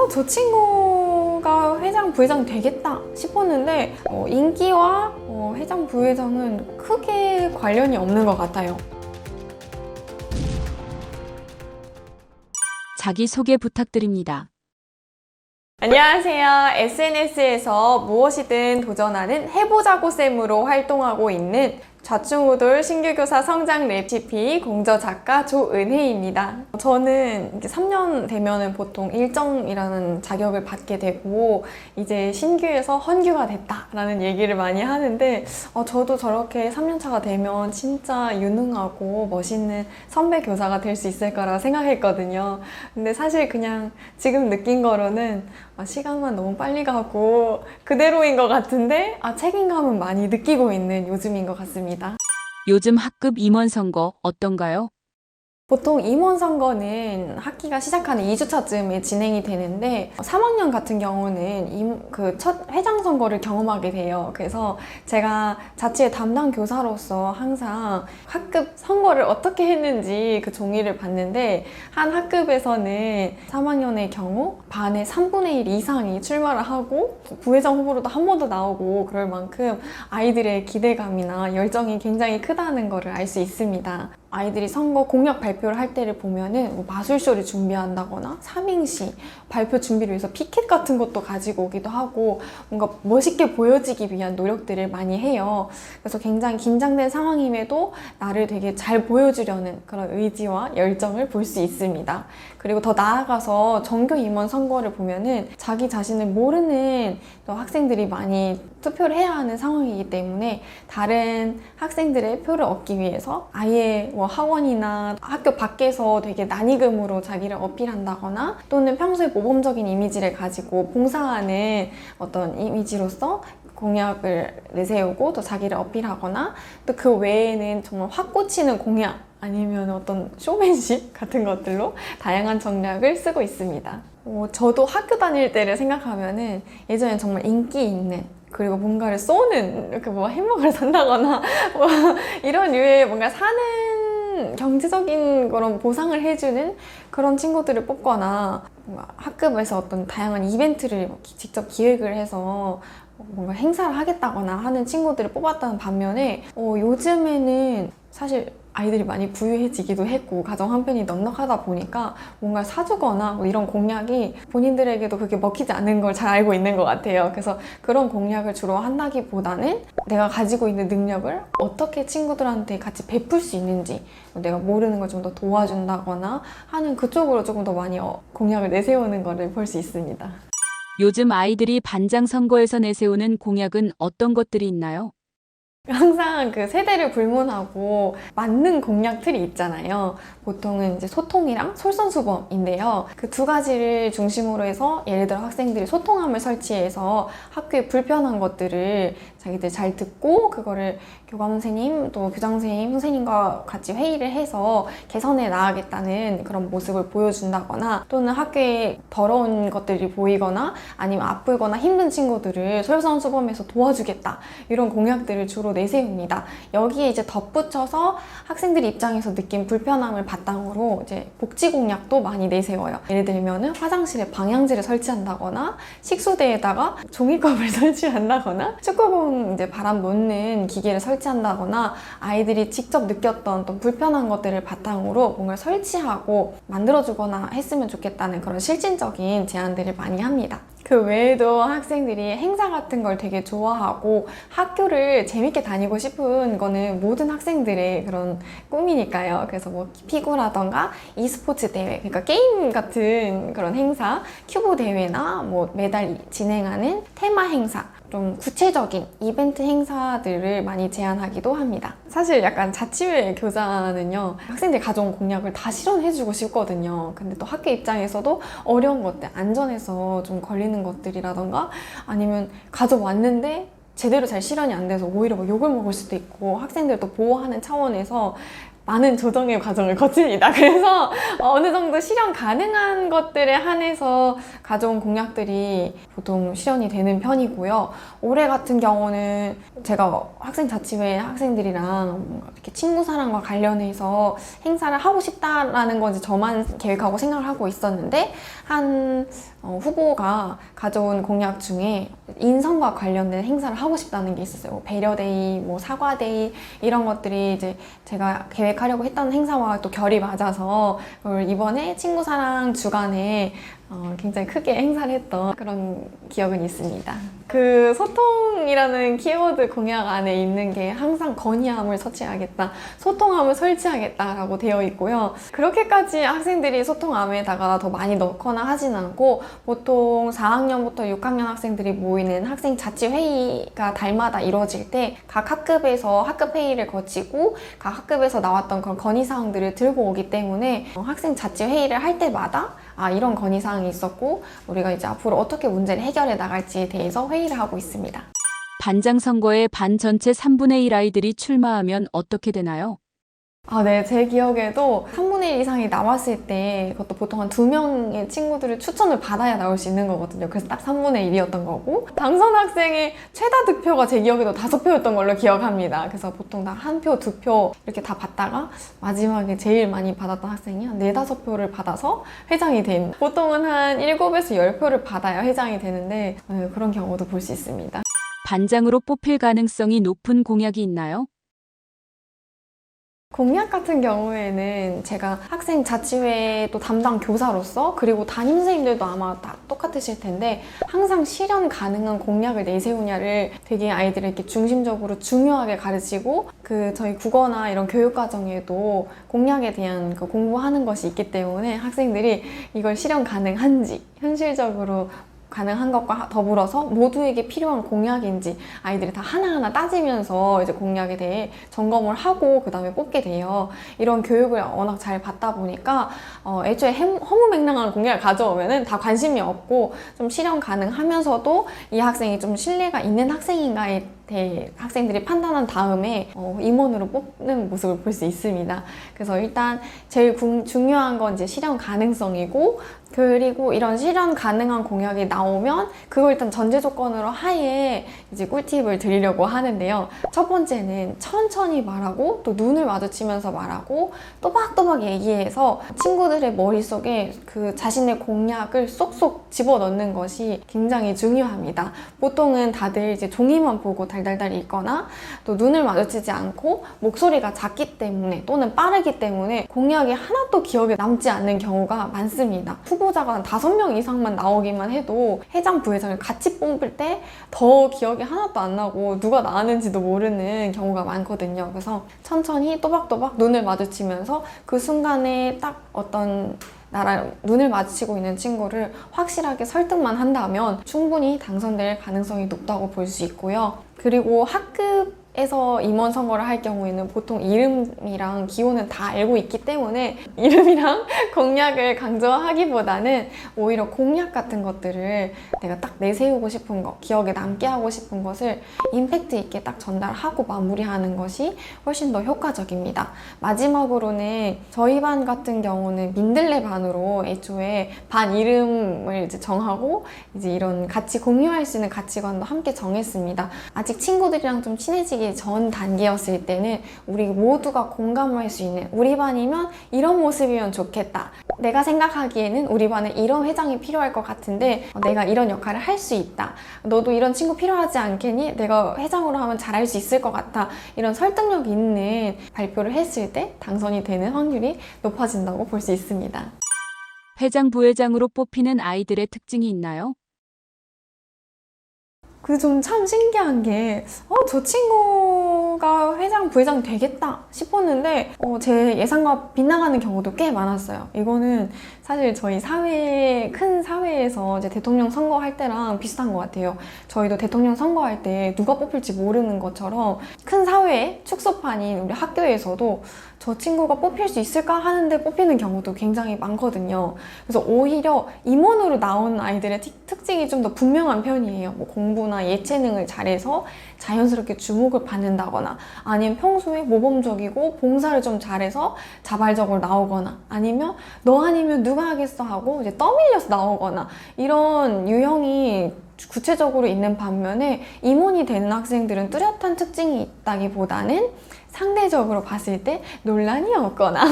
저 친구가 회장, 부회장 되겠다 싶었는데 인기와 회장, 부회장은 크게 관련이 없는 것 같아요. 자기소개 부탁드립니다. 안녕하세요. SNS에서 무엇이든 도전하는 해보자고 쌤으로 활동하고 있는 좌충우돌 신규교사 성장 레시피 공저 작가 조은혜입니다. 저는 이제 3년 되면은 보통 일정이라는 자격을 받게 되고 이제 신규에서 헌규가 됐다라는 얘기를 많이 하는데 저도 저렇게 3년 차가 되면 진짜 유능하고 멋있는 선배 교사가 될 수 있을 거라고 생각했거든요. 근데 사실 그냥 지금 느낀 거로는 시간만 너무 빨리 가고 그대로인 것 같은데 책임감은 많이 느끼고 있는 요즘인 것 같습니다. 요즘 학급 임원 선거 어떤가요? 보통 임원 선거는 학기가 시작하는 2주차쯤에 진행이 되는데 3학년 같은 경우는 첫 회장 선거를 경험하게 돼요. 그래서 제가 자취의 담당 교사로서 항상 학급 선거를 어떻게 했는지 그 종이를 봤는데 한 학급에서는 3학년의 경우 반의 3분의 1 이상이 출마를 하고 부회장 후보로도 한 번 더 나오고 그럴 만큼 아이들의 기대감이나 열정이 굉장히 크다는 것을 알 수 있습니다. 아이들이 선거 공약 발표를 할 때를 보면은 마술쇼를 준비한다거나 삼행시 발표 준비를 위해서 피켓 같은 것도 가지고 오기도 하고 뭔가 멋있게 보여지기 위한 노력들을 많이 해요. 그래서 굉장히 긴장된 상황임에도 나를 되게 잘 보여주려는 그런 의지와 열정을 볼 수 있습니다. 그리고 더 나아가서 정규 임원 선거를 보면은 자기 자신을 모르는 또 학생들이 많이 투표를 해야 하는 상황이기 때문에 다른 학생들의 표를 얻기 위해서 아예 학원이나 학교 밖에서 되게 난이금으로 자기를 어필한다거나 또는 평소에 모범적인 이미지를 가지고 봉사하는 어떤 이미지로서 공약을 내세우고 또 자기를 어필하거나 또 그 외에는 정말 확 꽂히는 공약 아니면 어떤 쇼맨십 같은 것들로 다양한 전략을 쓰고 있습니다. 저도 학교 다닐 때를 생각하면은 예전에 정말 인기 있는 그리고 뭔가를 쏘는 이렇게 햄버거를 산다거나 이런 류의 뭔가 사는 경제적인 그런 보상을 해주는 그런 친구들을 뽑거나 학급에서 어떤 다양한 이벤트를 직접 기획을 해서 뭔가 행사를 하겠다거나 하는 친구들을 뽑았다는 반면에 요즘에는 사실 아이들이 많이 부유해지기도 했고 가정 형편이 넉넉하다 보니까 뭔가 사주거나 이런 공약이 본인들에게도 그렇게 먹히지 않는 걸 잘 알고 있는 것 같아요. 그래서 그런 공약을 주로 한다기보다는 내가 가지고 있는 능력을 어떻게 친구들한테 같이 베풀 수 있는지 내가 모르는 걸 좀 더 도와준다거나 하는 그쪽으로 조금 더 많이 공약을 내세우는 거를 볼 수 있습니다. 요즘 아이들이 반장 선거에서 내세우는 공약은 어떤 것들이 있나요? 항상 그 세대를 불문하고 맞는 공약 틀이 있잖아요. 보통은 이제 소통이랑 솔선수범인데요. 그 두 가지를 중심으로 해서 예를 들어 학생들이 소통함을 설치해서 학교에 불편한 것들을 자기들 잘 듣고 그거를 교감 선생님 또 교장 선생님, 선생님과 같이 회의를 해서 개선해 나가겠다는 그런 모습을 보여준다거나 또는 학교에 더러운 것들이 보이거나 아니면 아프거나 힘든 친구들을 솔선수범해서 도와주겠다 이런 공약들을 주로 내세웁니다. 여기에 이제 덧붙여서 학생들 입장에서 느낀 불편함을 바탕으로 이제 복지 공약도 많이 내세워요. 예를 들면은 화장실에 방향제를 설치한다거나 식수대에다가 종이컵을 설치한다거나 축구공 이제 바람 놓는 기계를 설치한다거나 아이들이 직접 느꼈던 또 불편한 것들을 바탕으로 뭔가 설치하고 만들어주거나 했으면 좋겠다는 그런 실질적인 제안들을 많이 합니다. 그 외에도 학생들이 행사 같은 걸 되게 좋아하고 학교를 재밌게 다니고 싶은 거는 모든 학생들의 그런 꿈이니까요. 그래서 피구라던가 e스포츠 대회, 그러니까 게임 같은 그런 행사, 큐브 대회나 매달 진행하는 테마 행사, 좀 구체적인 이벤트 행사들을 많이 제안하기도 합니다. 사실 약간 자취회 교사는요, 학생들이 가져온 공약을 다 실현해주고 싶거든요. 근데 또 학교 입장에서도 어려운 것들, 안전에서 좀 걸리는 것들이라던가 아니면 가져왔는데 제대로 잘 실현이 안 돼서 오히려 욕을 먹을 수도 있고 학생들도 보호하는 차원에서 많은 조정의 과정을 거칩니다. 그래서 어느 정도 실현 가능한 것들에 한해서 가져온 공약들이 보통 실현이 되는 편이고요. 올해 같은 경우는 제가 학생 자치회 학생들이랑 이렇게 친구 사랑과 관련해서 행사를 하고 싶다라는 건지 저만 계획하고 생각을 하고 있었는데 한 후보가 가져온 공약 중에 인성과 관련된 행사를 하고 싶다는 게 있었어요. 뭐 배려데이, 뭐 사과데이 이런 것들이 이제 제가 계획하려고 했던 행사와 또 결이 맞아서 그걸 이번에 친구사랑 주간에 굉장히 크게 행사를 했던 그런 기억은 있습니다. 그 소통이라는 키워드 공약 안에 있는 게 항상 건의함을 설치하겠다, 소통함을 설치하겠다라고 되어 있고요. 그렇게까지 학생들이 소통함에다가 더 많이 넣거나 하진 않고 보통 4학년부터 6학년 학생들이 모이는 학생 자치회의가 달마다 이루어질 때 각 학급에서 학급회의를 거치고 각 학급에서 나왔던 그런 건의사항들을 들고 오기 때문에 학생 자치회의를 할 때마다 이런 건의사항이 있었고 우리가 이제 앞으로 어떻게 문제를 해결해 나갈지에 대해서 회의를 하고 있습니다. 반장 선거에 반 전체 3분의 1 아이들이 출마하면 어떻게 되나요? 네. 제 기억에도 3분의 1 이상이 나왔을 때 그것도 보통 한 2명의 친구들을 추천을 받아야 나올 수 있는 거거든요. 그래서 딱 3분의 1이었던 거고 당선 학생의 최다 득표가 제 기억에도 5표였던 걸로 기억합니다. 그래서 보통 다 1표, 2표 이렇게 다 받다가 마지막에 제일 많이 받았던 학생이 한 4, 5표를 받아서 회장이 된, 보통은 한 7에서 10표를 받아야 회장이 되는데 그런 경우도 볼 수 있습니다. 반장으로 뽑힐 가능성이 높은 공약이 있나요? 공약 같은 경우에는 제가 학생 자치회 또 담당 교사로서 그리고 담임 선생님들도 아마 다 똑같으실 텐데 항상 실현 가능한 공약을 내세우냐를 되게 아이들에게 중심적으로 중요하게 가르치고 저희 국어나 이런 교육 과정에도 공약에 대한 공부하는 것이 있기 때문에 학생들이 이걸 실현 가능한지 현실적으로 가능한 것과 더불어서 모두에게 필요한 공약인지 아이들이 다 하나하나 따지면서 이제 공약에 대해 점검을 하고 그 다음에 뽑게 돼요. 이런 교육을 워낙 잘 받다 보니까 애초에 허무맹랑한 공약을 가져오면은 다 관심이 없고 좀 실현 가능하면서도 이 학생이 좀 신뢰가 있는 학생인가에 대해 학생들이 판단한 다음에 임원으로 뽑는 모습을 볼 수 있습니다. 그래서 일단 제일 중요한 건 이제 실현 가능성이고, 그리고 이런 실현 가능한 공약이 나오면 그걸 일단 전제 조건으로 하에 이제 꿀팁을 드리려고 하는데요. 첫 번째는 천천히 말하고 또 눈을 마주치면서 말하고 또박또박 얘기해서 친구들의 머릿속에 그 자신의 공약을 쏙쏙 집어넣는 것이 굉장히 중요합니다. 보통은 다들 이제 종이만 보고 달달달 읽거나 또 눈을 마주치지 않고 목소리가 작기 때문에 또는 빠르기 때문에 공약이 하나도 기억에 남지 않는 경우가 많습니다. 후보자가 한 5명 이상만 나오기만 해도 회장, 부회장을 같이 뽑을 때 더 기억이 하나도 안 나고 누가 나왔는지도 모르는 경우가 많거든요. 그래서 천천히 또박또박 눈을 마주치면서 그 순간에 딱 어떤 나랑 눈을 마주치고 있는 친구를 확실하게 설득만 한다면 충분히 당선될 가능성이 높다고 볼 수 있고요. 그리고 학급에서 임원 선거를 할 경우에는 보통 이름이랑 기호는 다 알고 있기 때문에 이름이랑 공약을 강조하기보다는 오히려 공약 같은 것들을 내가 딱 내세우고 싶은 거, 기억에 남게 하고 싶은 것을 임팩트 있게 딱 전달하고 마무리하는 것이 훨씬 더 효과적입니다. 마지막으로는 저희 반 같은 경우는 민들레 반으로 애초에 반 이름을 이제 정하고 이제 이런 같이 공유할 수 있는 가치관도 함께 정했습니다. 아직 친구들이랑 좀 친해지기 전 단계였을 때는 우리 모두가 공감할 수 있는, 우리 반이면 이런 모습이면 좋겠다, 내가 생각하기에는 우리 반에 이런 회장이 필요할 것 같은데 내가 이런 역할을 할 수 있다, 너도 이런 친구 필요하지 않겠니? 내가 회장으로 하면 잘할 수 있을 것 같아, 이런 설득력 있는 발표를 했을 때 당선이 되는 확률이 높아진다고 볼 수 있습니다. 회장, 부회장으로 뽑히는 아이들의 특징이 있나요? 그 좀 참 신기한 게 저 친구가 회장, 부회장 되겠다 싶었는데 제 예상과 빗나가는 경우도 꽤 많았어요. 이거는 사실 저희 큰 사회에서 이제 대통령 선거할 때랑 비슷한 것 같아요. 저희도 대통령 선거할 때 누가 뽑힐지 모르는 것처럼 큰 사회의 축소판인 우리 학교에서도 저 친구가 뽑힐 수 있을까 하는데 뽑히는 경우도 굉장히 많거든요. 그래서 오히려 임원으로 나온 아이들의 특징이 좀 더 분명한 편이에요. 뭐 공부나 예체능을 잘해서 자연스럽게 주목을 받는다거나, 아니면 평소에 모범적이고 봉사를 좀 잘해서 자발적으로 나오거나, 아니면 너 아니면 누가 누가 하겠어 하고 이제 떠밀려서 나오거나 이런 유형이 구체적으로 있는 반면에 임원이 되는 학생들은 뚜렷한 특징이 있다기보다는 상대적으로 봤을 때 논란이 없거나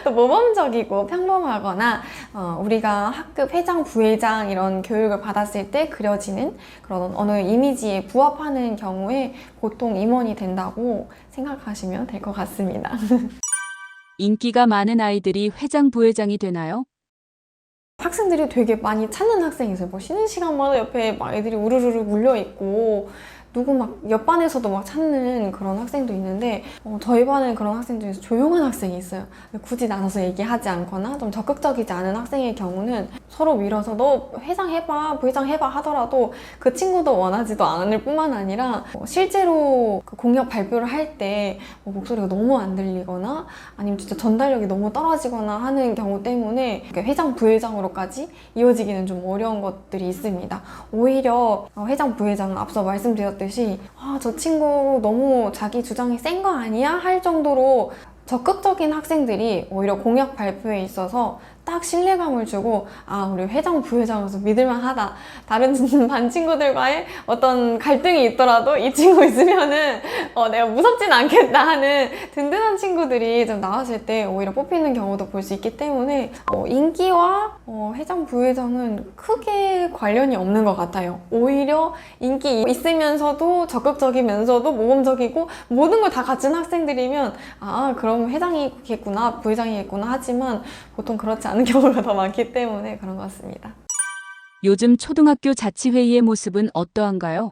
또 모범적이고 평범하거나 우리가 학급 회장, 부회장 이런 교육을 받았을 때 그려지는 그런 어느 이미지에 부합하는 경우에 보통 임원이 된다고 생각하시면 될 것 같습니다. 인기가 많은 아이들이 회장, 부회장이 되나요? 학생들이 되게 많이 찾는 학생이 있어요. 뭐 쉬는 시간마다 옆에 막 애들이 우르르르 몰려있고 누구 막 옆반에서도 막 찾는 그런 학생도 있는데 저희 반에 그런 학생 중에서 조용한 학생이 있어요. 굳이 나눠서 얘기하지 않거나 좀 적극적이지 않은 학생의 경우는 서로 밀어서 너 회장 해봐, 부회장 해봐 하더라도 그 친구도 원하지도 않을 뿐만 아니라 실제로 그 공약 발표를 할 때 목소리가 너무 안 들리거나 아니면 진짜 전달력이 너무 떨어지거나 하는 경우 때문에 회장, 부회장으로까지 이어지기는 좀 어려운 것들이 있습니다. 오히려 회장, 부회장은 앞서 말씀드렸듯이 저 친구 너무 자기 주장이 센 거 아니야? 할 정도로 적극적인 학생들이 오히려 공약 발표에 있어서 딱 신뢰감을 주고 우리 회장, 부회장으로서 믿을만하다. 다른 반 친구들과의 어떤 갈등이 있더라도 이 친구 있으면은 내가 무섭진 않겠다 하는 든든한 친구들이 좀 나왔을 때 오히려 뽑히는 경우도 볼 수 있기 때문에 인기와 회장, 부회장은 크게 관련이 없는 것 같아요. 오히려 인기 있으면서도 적극적이면서도 모범적이고 모든 걸 다 갖춘 학생들이면 그럼 회장이겠구나, 부회장이겠구나 하지만 보통 그렇지 않은 경우가 더 많기 때문에 그런 것 같습니다. 요즘 초등학교 자치회의의 모습은 어떠한가요?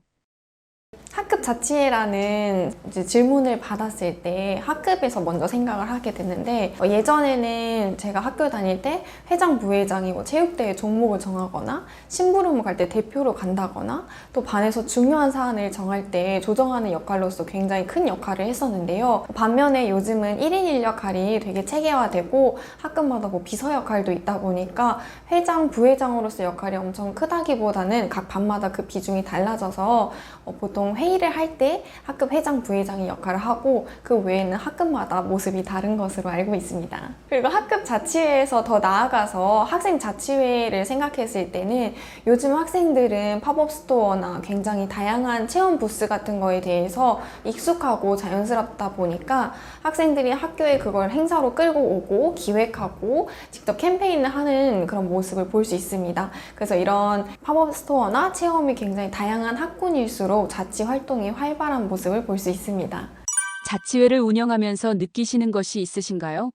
학급 자치회라는 이제 질문을 받았을 때 학급에서 먼저 생각을 하게 됐는데 예전에는 제가 학교 다닐 때 회장, 부회장이 체육대회 종목을 정하거나 심부름을 갈 때 대표로 간다거나 또 반에서 중요한 사안을 정할 때 조정하는 역할로서 굉장히 큰 역할을 했었는데요. 반면에 요즘은 1인 1 역할이 되게 체계화되고 학급마다 비서 역할도 있다 보니까 회장, 부회장으로서 역할이 엄청 크다기보다는 각 반마다 그 비중이 달라져서 보통 회의를 할 때 학급 회장, 부회장이 역할을 하고 그 외에는 학급마다 모습이 다른 것으로 알고 있습니다. 그리고 학급 자치회에서 더 나아가서 학생 자치회를 생각했을 때는 요즘 학생들은 팝업 스토어나 굉장히 다양한 체험 부스 같은 거에 대해서 익숙하고 자연스럽다 보니까 학생들이 학교에 그걸 행사로 끌고 오고 기획하고 직접 캠페인을 하는 그런 모습을 볼 수 있습니다. 그래서 이런 팝업 스토어나 체험이 굉장히 다양한 학군일수록 자치 활동이 활발한 모습을 볼 수 있습니다. 자치회를 운영하면서 느끼시는 것이 있으신가요?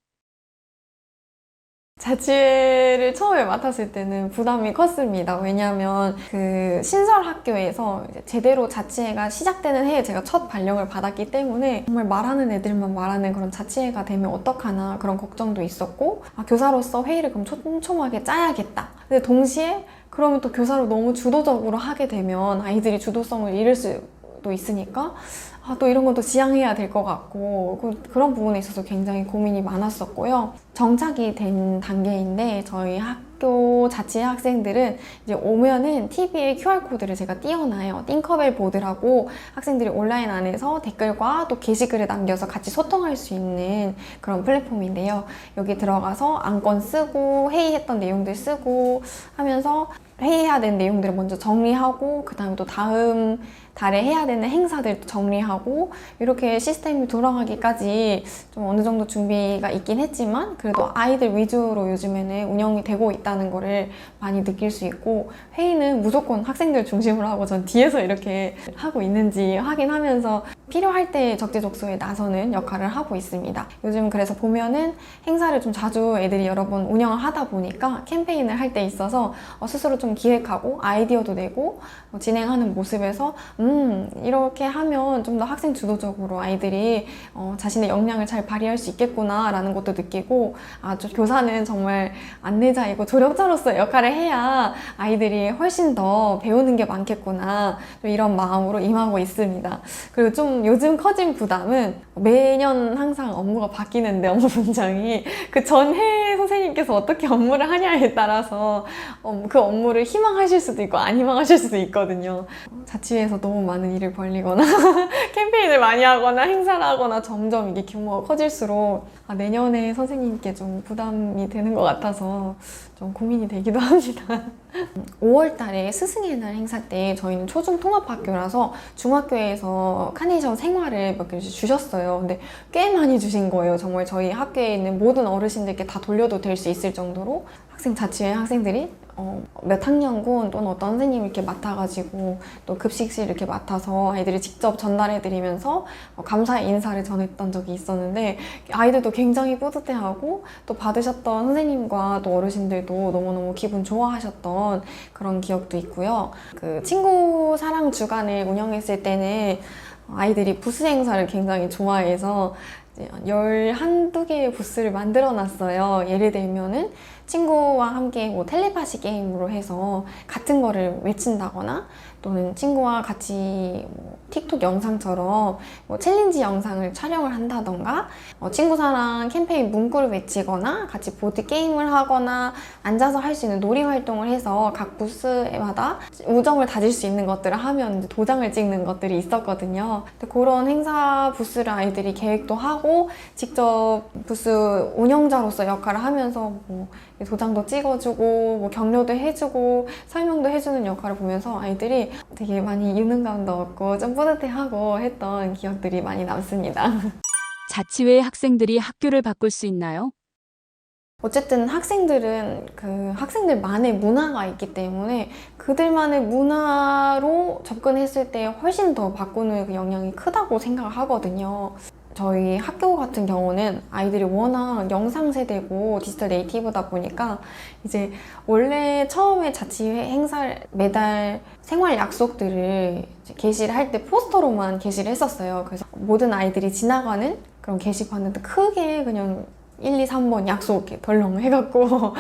자치회를 처음에 맡았을 때는 부담이 컸습니다. 왜냐하면 그 신설 학교에서 이제 제대로 자치회가 시작되는 해에 제가 첫 발령을 받았기 때문에 정말 말하는 애들만 말하는 그런 자치회가 되면 어떡하나 그런 걱정도 있었고 교사로서 회의를 그럼 촘촘하게 짜야겠다. 근데 동시에 그러면 또 교사로 너무 주도적으로 하게 되면 아이들이 주도성을 잃을 수도 있으니까 또 이런 것도 지양해야 될 것 같고 그런 부분에 있어서 굉장히 고민이 많았었고요. 정착이 된 단계인데 저희 학교 자치회 학생들은 이제 오면은 TV에 QR코드를 제가 띄워놔요. 띵커벨 보드라고 학생들이 온라인 안에서 댓글과 또 게시글을 남겨서 같이 소통할 수 있는 그런 플랫폼인데요. 여기 들어가서 안건 쓰고 회의했던 내용들 쓰고 하면서 회의해야 되는 내용들을 먼저 정리하고 그 다음에 또 다음 달에 해야 되는 행사들도 정리하고 이렇게 시스템이 돌아가기까지 좀 어느 정도 준비가 있긴 했지만 그래도 아이들 위주로 요즘에는 운영이 되고 있다는 거를 많이 느낄 수 있고 회의는 무조건 학생들 중심으로 하고 전 뒤에서 이렇게 하고 있는지 확인하면서 필요할 때 적재적소에 나서는 역할을 하고 있습니다. 요즘 그래서 보면은 행사를 좀 자주 애들이 여러 번 운영을 하다 보니까 캠페인을 할 때 있어서 스스로 좀 기획하고 아이디어도 내고 진행하는 모습에서 이렇게 하면 좀 더 학생 주도적으로 아이들이 자신의 역량을 잘 발휘할 수 있겠구나 라는 것도 느끼고 교사는 정말 안내자이고 조력자로서 역할을 해야 아이들이 훨씬 더 배우는 게 많겠구나 이런 마음으로 임하고 있습니다. 그리고 좀 요즘 커진 부담은 매년 항상 업무가 바뀌는데 업무 분장이 그 전해 선생님께서 어떻게 업무를 하냐에 따라서 그 업무를 희망하실 수도 있고 안 희망하실 수도 있거든요. 자취회에서 너무 많은 일을 벌리거나 캠페인을 많이 하거나 행사를 하거나 점점 이게 규모가 커질수록 내년에 선생님께 좀 부담이 되는 것 같아서 좀 고민이 되기도 합니다. 5월 달에 스승의 날 행사 때 저희는 초중 통합학교라서 중학교에서 카네이션 생화를 몇 개씩 주셨어요. 근데 꽤 많이 주신 거예요. 정말 저희 학교에 있는 모든 어르신들께 다 돌려도 될 수 있을 정도로 학생 자취회 학생들이 몇 학년군 또는 어떤 선생님이 이렇게 맡아가지고 또 급식실 이렇게 맡아서 아이들이 직접 전달해드리면서 감사의 인사를 전했던 적이 있었는데 아이들도 굉장히 뿌듯해하고 또 받으셨던 선생님과 또 어르신들도 너무너무 기분 좋아하셨던 그런 기억도 있고요. 그 친구 사랑 주간을 운영했을 때는 아이들이 부스 행사를 굉장히 좋아해서 12개의 부스를 만들어 놨어요. 예를 들면은 친구와 함께 뭐 텔레파시 게임으로 해서 같은 거를 외친다거나 또는 친구와 같이 뭐 틱톡 영상처럼 뭐 챌린지 영상을 촬영을 한다던가 친구사랑 캠페인 문구를 외치거나 같이 보드 게임을 하거나 앉아서 할 수 있는 놀이 활동을 해서 각 부스마다 우정을 다질 수 있는 것들을 하면 이제 도장을 찍는 것들이 있었거든요. 근데 그런 행사 부스를 아이들이 계획도 하고 직접 부스 운영자로서 역할을 하면서 뭐 도장도 찍어주고 뭐 격려도 해주고 설명도 해주는 역할을 보면서 아이들이 되게 많이 유능감도 얻고 좀 뿌듯해하고 했던 기억들이 많이 남습니다. 자취회 학생들이 학교를 바꿀 수 있나요? 어쨌든 학생들은 그 학생들만의 문화가 있기 때문에 그들만의 문화로 접근했을 때 훨씬 더 바꾸는 그 영향이 크다고 생각을 하거든요. 저희 학교 같은 경우는 아이들이 워낙 영상 세대고 디지털 네이티브다 보니까 이제 원래 처음에 자취회 행사를 매달 생활 약속들을 게시를 할 때 포스터로만 게시를 했었어요. 그래서 모든 아이들이 지나가는 그런 게시판은 크게 그냥 1, 2, 3번 약속 이렇게 덜렁 해갖고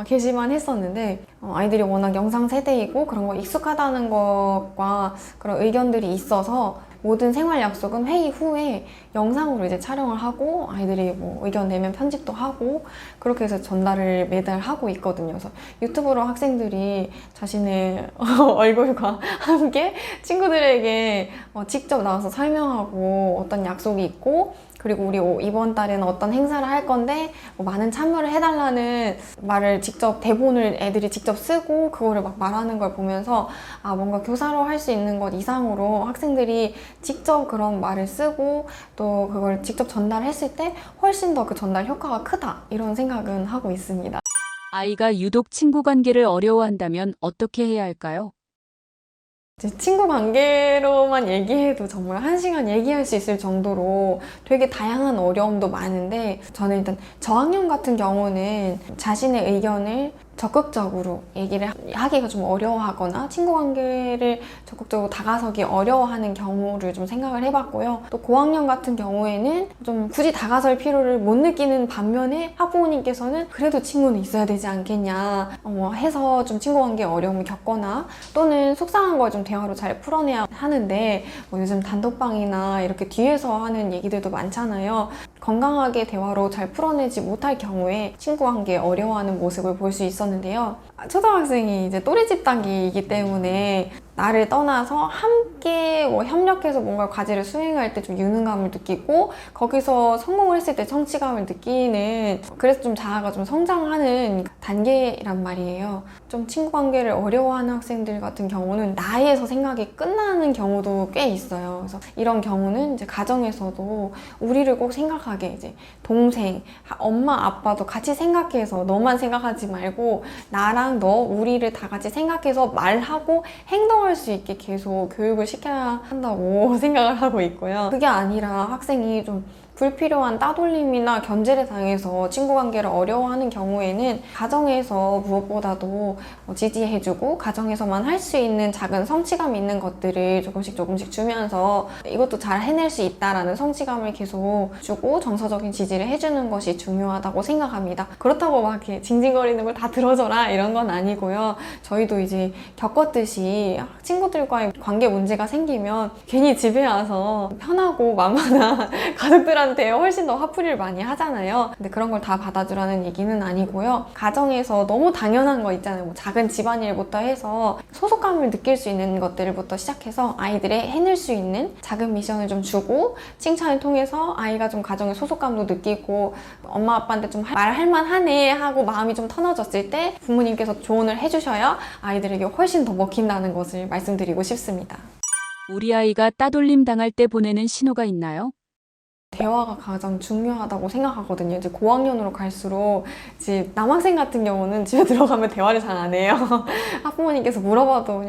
게시만 했었는데 아이들이 워낙 영상 세대이고 그런 거 익숙하다는 것과 그런 의견들이 있어서 모든 생활 약속은 회의 후에 영상으로 이제 촬영을 하고 아이들이 뭐 의견 내면 편집도 하고 그렇게 해서 전달을 매달 하고 있거든요. 그래서 유튜브로 학생들이 자신의 얼굴과 함께 친구들에게 직접 나와서 설명하고 어떤 약속이 있고 그리고 우리 이번 달에는 어떤 행사를 할 건데 많은 참여를 해달라는 말을 직접 대본을 애들이 직접 쓰고 그거를 막 말하는 걸 보면서 뭔가 교사로 할 수 있는 것 이상으로 학생들이 직접 그런 말을 쓰고 또 그걸 직접 전달했을 때 훨씬 더 그 전달 효과가 크다 이런 생각은 하고 있습니다. 아이가 유독 친구 관계를 어려워한다면 어떻게 해야 할까요? 친구 관계로만 얘기해도 정말 1시간 얘기할 수 있을 정도로 되게 다양한 어려움도 많은데 저는 일단 저학년 같은 경우는 자신의 의견을 적극적으로 얘기를 하기가 좀 어려워하거나 친구 관계를 적극적으로 다가서기 어려워하는 경우를 좀 생각을 해봤고요. 또 고학년 같은 경우에는 좀 굳이 다가설 필요를 못 느끼는 반면에 학부모님께서는 그래도 친구는 있어야 되지 않겠냐 해서 좀 친구 관계에 어려움을 겪거나 또는 속상한 걸 좀 대화로 잘 풀어내야 하는데 요즘 단톡방이나 이렇게 뒤에서 하는 얘기들도 많잖아요. 건강하게 대화로 잘 풀어내지 못할 경우에 친구 관계에 어려워하는 모습을 볼 수 있었는데요. 초등학생이 이제 또래집 단계이기 때문에 나를 떠나서 함께 협력해서 뭔가 과제를 수행할 때 좀 유능감을 느끼고 거기서 성공을 했을 때 성취감을 느끼는 그래서 좀 자아가 좀 성장하는 단계란 말이에요. 좀 친구 관계를 어려워하는 학생들 같은 경우는 나에서 생각이 끝나는 경우도 꽤 있어요. 그래서 이런 경우는 이제 가정에서도 우리를 꼭 생각하게 이제 동생, 엄마, 아빠도 같이 생각해서 너만 생각하지 말고 나랑 너, 우리를 다 같이 생각해서 말하고 행동할 수 있게 계속 교육을 시켜야 한다고 생각을 하고 있고요. 그게 아니라 학생이 좀 불필요한 따돌림이나 견제를 당해서 친구 관계를 어려워하는 경우에는 가정에서 무엇보다도 지지해주고 가정에서만 할 수 있는 작은 성취감 있는 것들을 조금씩 주면서 이것도 잘 해낼 수 있다라는 성취감을 계속 주고 정서적인 지지를 해주는 것이 중요하다고 생각합니다. 그렇다고 막 이렇게 징징거리는 걸 다 들어줘라 이런 건 아니고요. 저희도 이제 겪었듯이 친구들과의 관계 문제가 생기면 괜히 집에 와서 편하고 만만한 가족들한테 훨씬 더 화풀이를 많이 하잖아요. 근데 그런 걸 다 받아주라는 얘기는 아니고요. 가정에서 너무 당연한 거 있잖아요. 뭐 작은 집안일부터 해서 소속감을 느낄 수 있는 것들부터 시작해서 아이들의 해낼 수 있는 작은 미션을 좀 주고 칭찬을 통해서 아이가 좀 가정의 소속감도 느끼고 엄마 아빠한테 좀 말할 만하네 하고 마음이 좀 터너졌을 때 부모님께서 조언을 해주셔야 아이들에게 훨씬 더 먹힌다는 것을 말씀드리고 싶습니다. 우리 아이가 따돌림 당할 때 보내는 신호가 있나요? 대화가 가장 중요하다고 생각하거든요. 이제 고학년으로 갈수록 이제 남학생 같은 경우는 집에 들어가면 대화를 잘 안 해요. 학부모님께서 물어봐도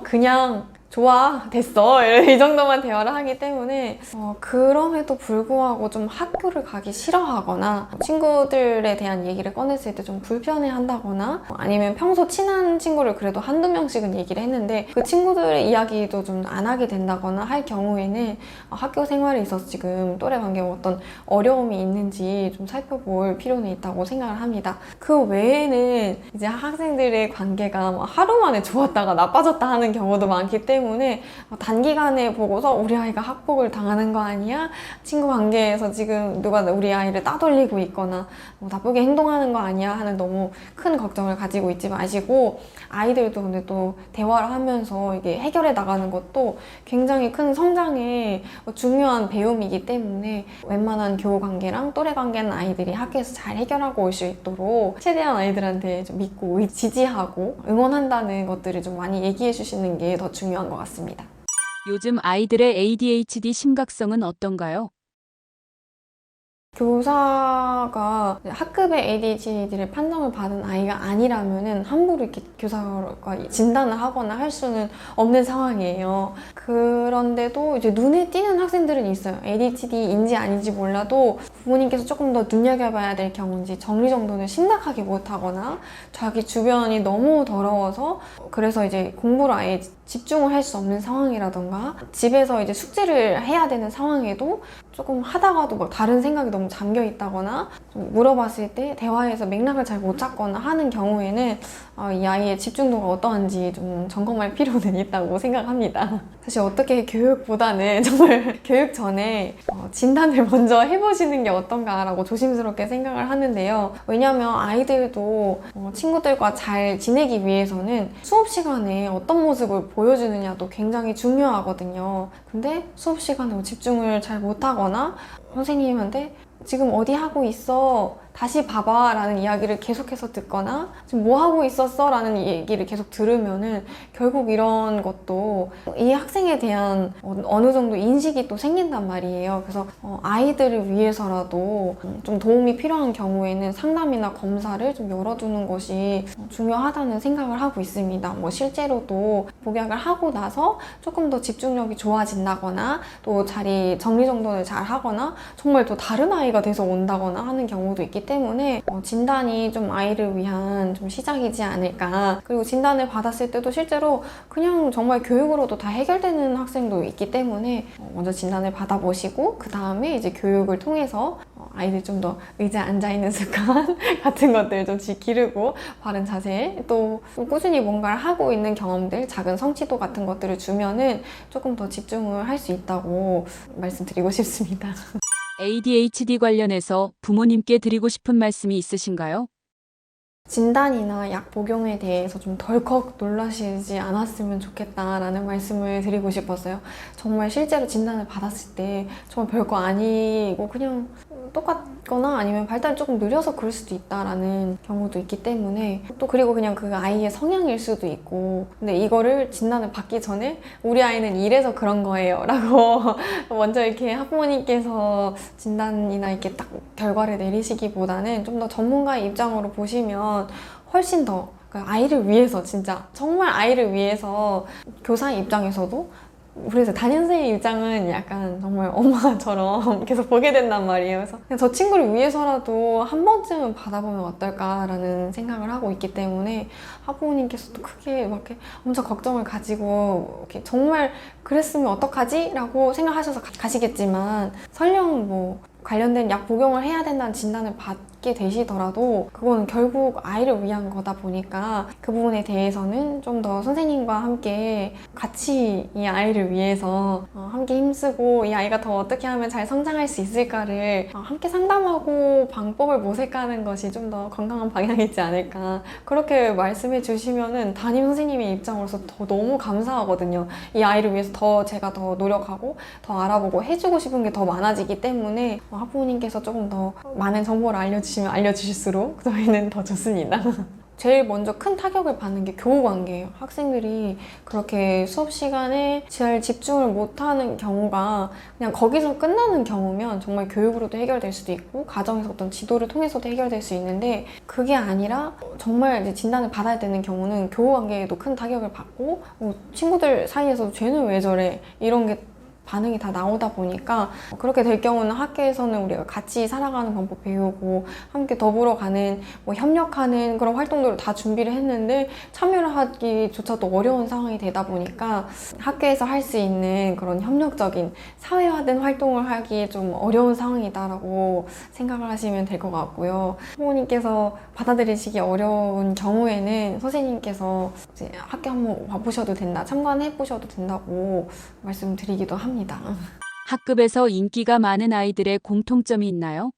그냥 좋아, 됐어. 이 정도만 대화를 하기 때문에 그럼에도 불구하고 좀 학교를 가기 싫어하거나 친구들에 대한 얘기를 꺼냈을 때 좀 불편해한다거나 아니면 평소 친한 친구를 그래도 한두 명씩은 얘기를 했는데 그 친구들의 이야기도 좀 안 하게 된다거나 할 경우에는 학교 생활에 있어서 지금 또래 관계에 어떤 어려움이 있는지 좀 살펴볼 필요는 있다고 생각을 합니다. 그 외에는 이제 학생들의 관계가 하루 만에 좋았다가 나빠졌다 하는 경우도 많기 때문에 단기간에 보고서 우리 아이가 학폭을 당하는 거 아니야? 친구 관계에서 지금 누가 우리 아이를 따돌리고 있거나 나쁘게 행동하는 거 아니야? 하는 너무 큰 걱정을 가지고 있지 마시고 아이들도 근데 또 대화를 하면서 이게 해결해 나가는 것도 굉장히 큰 성장에 중요한 배움이기 때문에 웬만한 교우 관계랑 또래 관계는 아이들이 학교에서 잘 해결하고 올 수 있도록 최대한 아이들한테 좀 믿고 지지하고 응원한다는 것들을 좀 많이 얘기해 주시는 게 더 중요한 것 같습니다. 요즘 아이들의 ADHD 심각성은 어떤가요? 교사가 학급의 ADHD를 판정을 받은 아이가 아니라면은 함부로 이렇게 교사가 진단을 하거나 할 수는 없는 상황이에요. 그런데도 이제 눈에 띄는 학생들은 있어요. ADHD인지 아닌지 몰라도 부모님께서 조금 더 눈여겨봐야 될 경우인지 정리정돈을 심각하게 못하거나 자기 주변이 너무 더러워서 그래서 이제 공부를 아예 집중을 할 수 없는 상황이라던가 집에서 이제 숙제를 해야 되는 상황에도 조금 하다가도 막 다른 생각이 너무 잠겨 있다거나 좀 물어봤을 때 대화에서 맥락을 잘 못 잡거나 하는 경우에는 이 아이의 집중도가 어떠한지 좀 점검할 필요는 있다고 생각합니다. 사실 어떻게 교육보다는 정말 교육 전에 진단을 먼저 해보시는 게 어떤가라고 조심스럽게 생각을 하는데요. 왜냐하면 아이들도 친구들과 잘 지내기 위해서는 수업 시간에 어떤 모습을 보여주느냐도 굉장히 중요하거든요. 근데 수업 시간에 집중을 잘 못하거나 선생님한테 지금 어디 하고 있어? 다시 봐봐 라는 이야기를 계속해서 듣거나 지금 뭐 하고 있었어? 라는 얘기를 계속 들으면은 결국 이런 것도 이 학생에 대한 어느 정도 인식이 또 생긴단 말이에요. 그래서 아이들을 위해서라도 좀 도움이 필요한 경우에는 상담이나 검사를 좀 열어두는 것이 중요하다는 생각을 하고 있습니다. 뭐 실제로도 복약을 하고 나서 조금 더 집중력이 좋아진다거나 또 자리 정리정돈을 잘 하거나 정말 또 다른 아이가 돼서 온다거나 하는 경우도 있기 때문에 진단이 좀 아이를 위한 좀 시작이지 않을까. 그리고 진단을 받았을 때도 실제로 그냥 정말 교육으로도 다 해결되는 학생도 있기 때문에 먼저 진단을 받아보시고 그 다음에 이제 교육을 통해서 아이들 좀 더 의자에 앉아있는 습관 같은 것들 좀 기르고 바른 자세 또 꾸준히 뭔가를 하고 있는 경험들 작은 성취도 같은 것들을 주면은 조금 더 집중을 할 수 있다고 말씀드리고 싶습니다. ADHD 관련해서 부모님께 드리고 싶은 말씀이 있으신가요? 진단이나 약 복용에 대해서 좀 덜컥 놀라시지 않았으면 좋겠다라는 말씀을 드리고 싶었어요. 정말 실제로 진단을 받았을 때 정말 별거 아니고 그냥 똑같거나 아니면 발달이 조금 느려서 그럴 수도 있다라는 경우도 있기 때문에 또 그리고 그냥 그 아이의 성향일 수도 있고 근데 이거를 진단을 받기 전에 우리 아이는 이래서 그런 거예요 라고 먼저 이렇게 학부모님께서 진단이나 이렇게 딱 결과를 내리시기보다는 좀 더 전문가의 입장으로 보시면 훨씬 더 아이를 위해서 진짜 정말 아이를 위해서 교사 입장에서도 그래서 담임 선생님 입장은 약간 정말 엄마처럼 계속 보게 된단 말이에요. 그래서 그냥 저 친구를 위해서라도 한 번쯤은 받아보면 어떨까라는 생각을 하고 있기 때문에 학부모님께서도 크게 막 이렇게 엄청 걱정을 가지고 이렇게 정말 그랬으면 어떡하지? 라고 생각하셔서 가시겠지만 설령 뭐 관련된 약 복용을 해야 된다는 진단을 받게 되시더라도 그거는 결국 아이를 위한 거다 보니까 그 부분에 대해서는 좀 더 선생님과 함께 같이 이 아이를 위해서 함께 힘쓰고 이 아이가 더 어떻게 하면 잘 성장할 수 있을까를 함께 상담하고 방법을 모색하는 것이 좀 더 건강한 방향이지 않을까 그렇게 말씀해 주시면은 담임 선생님의 입장으로서 더 너무 감사하거든요. 이 아이를 위해서 제가 더 노력하고 더 알아보고 해주고 싶은 게 더 많아지기 때문에 학부모님께서 조금 더 많은 정보를 알려주시면 알려주실수록 저희는 더 좋습니다. 제일 먼저 큰 타격을 받는 게 교우 관계예요. 학생들이 그렇게 수업 시간에 잘 집중을 못하는 경우가 그냥 거기서 끝나는 경우면 정말 교육으로도 해결될 수도 있고 가정에서 어떤 지도를 통해서도 해결될 수 있는데 그게 아니라 정말 이제 진단을 받아야 되는 경우는 교우 관계에도 큰 타격을 받고 친구들 사이에서도 쟤는 왜 저래 이런 게 반응이 다 나오다 보니까 그렇게 될 경우는 학교에서는 우리가 같이 살아가는 방법 배우고 함께 더불어 가는 뭐 협력하는 그런 활동들을 다 준비를 했는데 참여를 하기조차도 어려운 상황이 되다 보니까 학교에서 할 수 있는 그런 협력적인 사회화된 활동을 하기 좀 어려운 상황이다라고 생각을 하시면 될 것 같고요. 부모님께서 받아들이시기 어려운 경우에는 선생님께서 이제 학교 한번 와보셔도 된다, 참관해 보셔도 된다고 말씀드리기도 합니다. 학급에서 인기가 많은 아이들의 공통점이 있나요?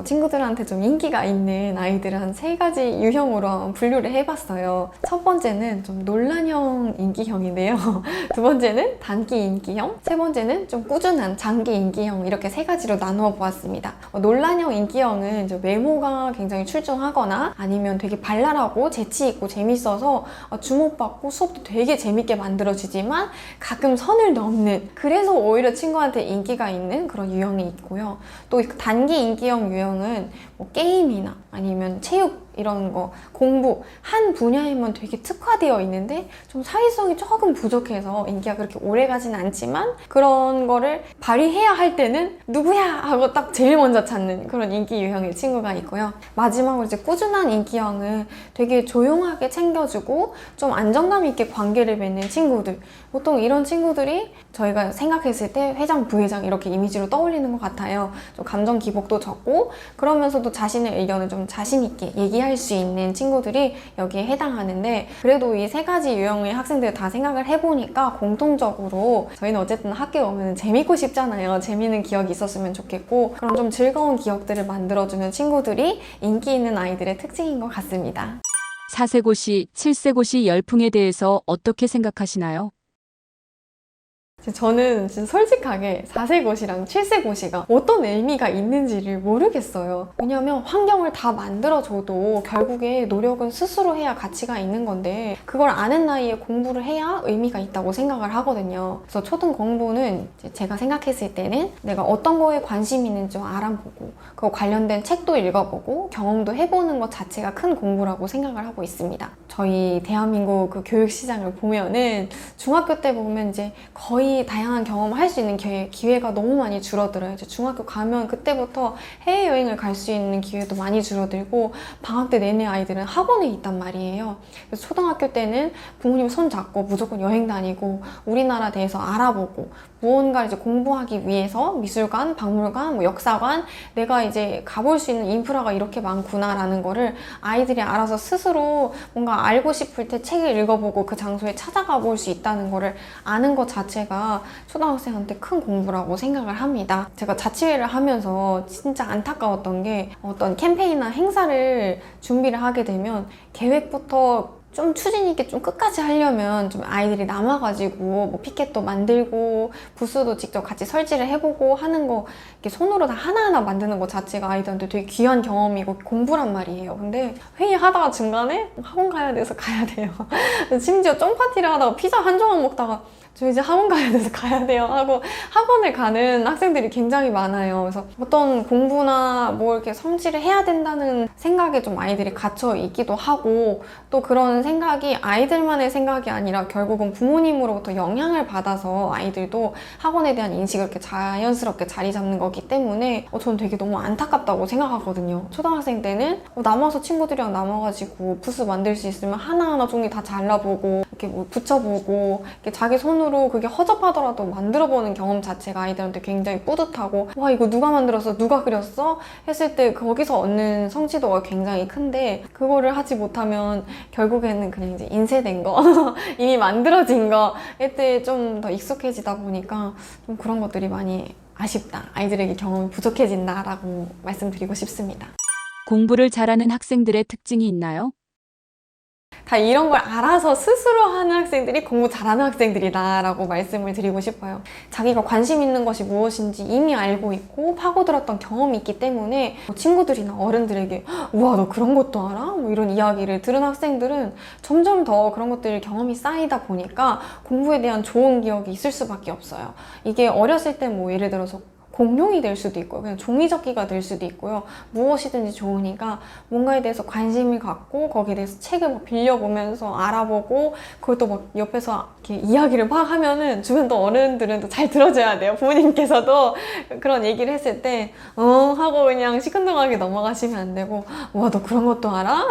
친구들한테 좀 인기가 있는 아이들을 한 3가지 유형으로 분류를 해봤어요. 첫 번째는 좀 논란형 인기형인데요. 두 번째는 단기 인기형, 세 번째는 좀 꾸준한 장기 인기형 이렇게 3가지로 나누어 보았습니다. 논란형 인기형은 이제 외모가 굉장히 출중하거나 아니면 되게 발랄하고 재치있고 재밌어서 주목받고 수업도 되게 재밌게 만들어지지만 가끔 선을 넘는 그래서 오히려 친구한테 인기가 있는 그런 유형이 있고요. 또 단기 인기형 유형은 뭐 게임이나 아니면 체육 이런 거 공부 한 분야에만 되게 특화되어 있는데 좀 사회성이 조금 부족해서 인기가 그렇게 오래 가지는 않지만 그런 거를 발휘해야 할 때는 누구야 하고 딱 제일 먼저 찾는 그런 인기 유형의 친구가 있고요. 마지막으로 이제 꾸준한 인기형은 되게 조용하게 챙겨주고 좀 안정감 있게 관계를 맺는 친구들. 보통 이런 친구들이 저희가 생각했을 때 회장, 부회장 이렇게 이미지로 떠올리는 것 같아요. 좀 감정 기복도 적고 그러면서도 자신의 의견을 좀 자신 있게 얘기할 수 있는 친구들이 여기에 해당하는데 그래도 이 3가지 유형의 학생들 다 생각을 해보니까 공통적으로 저희는 어쨌든 학교에 오면 재밌고 싶잖아요. 재밌는 기억이 있었으면 좋겠고 그런 좀 즐거운 기억들을 만들어주는 친구들이 인기 있는 아이들의 특징인 것 같습니다. 4세고시, 7세고시 열풍에 대해서 어떻게 생각하시나요? 저는 진짜 솔직하게 4세고시랑 7세고시가 어떤 의미가 있는지를 모르겠어요. 왜냐면 환경을 다 만들어줘도 결국에 노력은 스스로 해야 가치가 있는 건데 그걸 아는 나이에 공부를 해야 의미가 있다고 생각을 하거든요. 그래서 초등 공부는 제가 생각했을 때는 내가 어떤 거에 관심이 있는지 좀 알아보고 그거 관련된 책도 읽어보고 경험도 해보는 것 자체가 큰 공부라고 생각을 하고 있습니다. 저희 대한민국 그 교육 시장을 보면은 중학교 때 보면 이제 거의 다양한 경험을 할 수 있는 기회가 너무 많이 줄어들어요. 이제 중학교 가면 그때부터 해외여행을 갈 수 있는 기회도 많이 줄어들고 방학 때 내내 아이들은 학원에 있단 말이에요. 그래서 초등학교 때는 부모님 손 잡고 무조건 여행 다니고 우리나라 대해서 알아보고 무언가를 이제 공부하기 위해서 미술관, 박물관, 뭐 역사관 내가 이제 가볼 수 있는 인프라가 이렇게 많구나라는 거를 아이들이 알아서 스스로 뭔가 알고 싶을 때 책을 읽어보고 그 장소에 찾아가 볼 수 있다는 거를 아는 것 자체가 초등학생한테 큰 공부라고 생각을 합니다. 제가 자취회를 하면서 진짜 안타까웠던 게 어떤 캠페인이나 행사를 준비를 하게 되면 계획부터 좀 추진 있게 좀 끝까지 하려면 좀 아이들이 남아가지고 뭐 피켓도 만들고 부스도 직접 같이 설치를 해보고 하는 거 이렇게 손으로 다 하나하나 만드는 것 자체가 아이들한테 되게 귀한 경험이고 공부란 말이에요. 근데 회의하다가 중간에 학원 가야 돼서 가야 돼요. 심지어 쫑파티를 하다가 피자 한 조각 먹다가 저 이제 학원 가야 돼서 가야 돼요 하고 학원을 가는 학생들이 굉장히 많아요. 그래서 어떤 공부나 뭐 이렇게 성취를 해야 된다는 생각에 좀 아이들이 갇혀 있기도 하고 또 그런 생각이 아이들만의 생각이 아니라 결국은 부모님으로부터 영향을 받아서 아이들도 학원에 대한 인식을 이렇게 자연스럽게 자리 잡는 거기 때문에 저는 되게 너무 안타깝다고 생각하거든요. 초등학생 때는 남아서 친구들이랑 남아가지고 부스 만들 수 있으면 하나하나 종이 다 잘라보고 이렇게 뭐 붙여보고 이렇게 자기 손으로 그게 허접하더라도 만들어보는 경험 자체가 아이들한테 굉장히 뿌듯하고 와 이거 누가 만들었어? 누가 그렸어? 했을 때 거기서 얻는 성취도가 굉장히 큰데 그거를 하지 못하면 결국에는 그냥 이제 인쇄된 거 이미 만들어진 거에 때 좀 더 익숙해지다 보니까 좀 그런 것들이 많이 아쉽다. 아이들에게 경험이 부족해진다라고 말씀드리고 싶습니다. 공부를 잘하는 학생들의 특징이 있나요? 다 이런 걸 알아서 스스로 하는 학생들이 공부 잘하는 학생들이다 라고 말씀을 드리고 싶어요. 자기가 관심 있는 것이 무엇인지 이미 알고 있고 파고들었던 경험이 있기 때문에 친구들이나 어른들에게 우와 너 그런 것도 알아? 뭐 이런 이야기를 들은 학생들은 점점 더 그런 것들이 경험이 쌓이다 보니까 공부에 대한 좋은 기억이 있을 수밖에 없어요. 이게 어렸을 때 뭐 예를 들어서 공룡이 될 수도 있고요. 그냥 종이접기가 될 수도 있고요. 무엇이든지 좋으니까 뭔가에 대해서 관심을 갖고 거기에 대해서 책을 막 빌려보면서 알아보고 그것도 막 옆에서 이렇게 이야기를 막 하면은 주변 또 어른들은 또 잘 들어줘야 돼요. 부모님께서도 그런 얘기를 했을 때 하고 그냥 시큰둥하게 넘어가시면 안 되고 와 너 그런 것도 알아?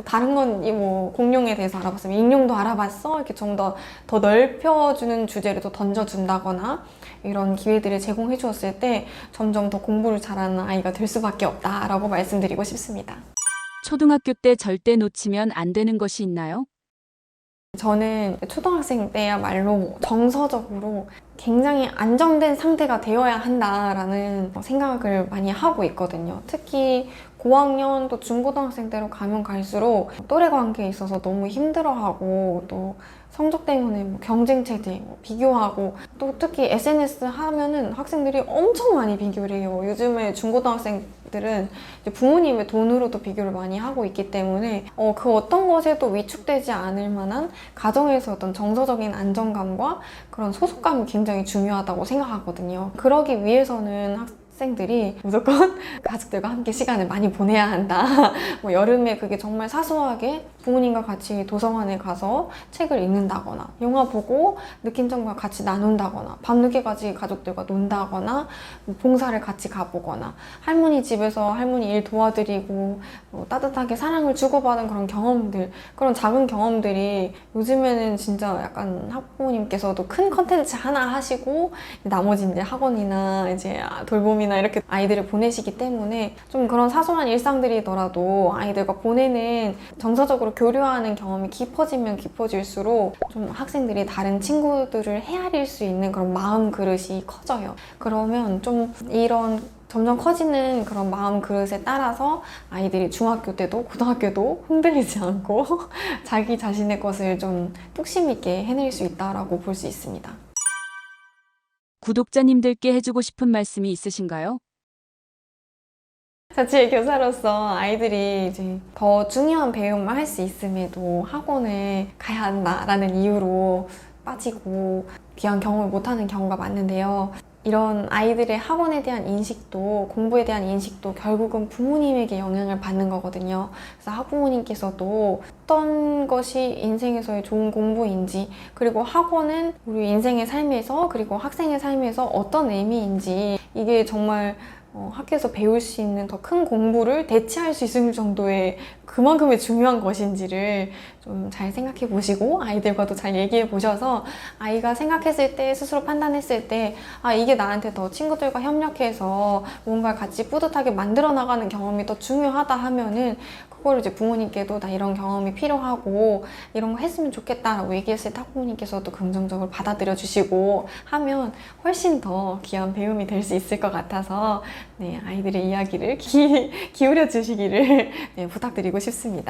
다른 건 뭐 공룡에 대해서 알아봤으면 익룡도 알아봤어? 이렇게 좀 더 넓혀주는 주제를 또 던져준다거나 이런 기회들을 제공해 주었을 때 점점 더 공부를 잘하는 아이가 될 수밖에 없다라고 말씀드리고 싶습니다. 초등학교 때 절대 놓치면 안 되는 것이 있나요? 저는 초등학생 때야말로 정서적으로 굉장히 안정된 상태가 되어야 한다라는 생각을 많이 하고 있거든요. 특히 고학년 또 중고등학생 때로 가면 갈수록 또래 관계에 있어서 너무 힘들어하고 또 성적 때문에 뭐 경쟁체제 비교하고 또 특히 SNS 하면은 학생들이 엄청 많이 비교를 해요. 요즘에 중고등학생들은 이제 부모님의 돈으로도 비교를 많이 하고 있기 때문에 그 어떤 것에도 위축되지 않을 만한 가정에서 어떤 정서적인 안정감과 그런 소속감이 굉장히 중요하다고 생각하거든요. 그러기 위해서는 학생들이 무조건 가족들과 함께 시간을 많이 보내야 한다. 뭐 여름에 그게 정말 사소하게 부모님과 같이 도서관에 가서 책을 읽는다거나 영화 보고 느낀 점과 같이 나눈다거나 밤늦게까지 가족들과 논다거나 뭐 봉사를 같이 가보거나 할머니 집에서 할머니 일 도와드리고 따뜻하게 사랑을 주고받은 그런 경험들 그런 작은 경험들이 요즘에는 진짜 약간 학부모님께서도 큰 컨텐츠 하나 하시고 나머지 이제 학원이나 이제 돌봄이나 이렇게 아이들을 보내시기 때문에 좀 그런 사소한 일상들이더라도 아이들과 보내는 정서적으로 교류하는 경험이 깊어지면 깊어질수록 좀 학생들이 다른 친구들을 헤아릴 수 있는 그런 마음 그릇이 커져요. 그러면 좀 이런 점점 커지는 그런 마음 그릇에 따라서 아이들이 중학교 때도 고등학교도 흔들리지 않고 자기 자신의 것을 좀 뚝심 있게 해낼 수 있다라고 볼 수 있습니다. 구독자님들께 해주고 싶은 말씀이 있으신가요? 자취의 교사로서 아이들이 이제 더 중요한 배움을 할 수 있음에도 학원에 가야 한다라는 이유로 빠지고 귀한 경험을 못하는 경우가 많은데요. 이런 아이들의 학원에 대한 인식도 공부에 대한 인식도 결국은 부모님에게 영향을 받는 거거든요. 그래서 학부모님께서도 어떤 것이 인생에서의 좋은 공부인지 그리고 학원은 우리 인생의 삶에서 그리고 학생의 삶에서 어떤 의미인지 이게 정말 학교에서 배울 수 있는 더 큰 공부를 대체할 수 있을 정도의 그만큼의 중요한 것인지를 좀 잘 생각해 보시고 아이들과도 잘 얘기해 보셔서 아이가 생각했을 때 스스로 판단했을 때 이게 나한테 더 친구들과 협력해서 뭔가를 같이 뿌듯하게 만들어 나가는 경험이 더 중요하다 하면은 그걸 이제 부모님께도 나 이런 경험이 필요하고 이런 거 했으면 좋겠다라고 얘기했을 때 학부모님께서도 긍정적으로 받아들여 주시고 하면 훨씬 더 귀한 배움이 될 수 있을 것 같아서 네, 아이들의 이야기를 기울여 주시기를 네, 부탁드리고 싶습니다.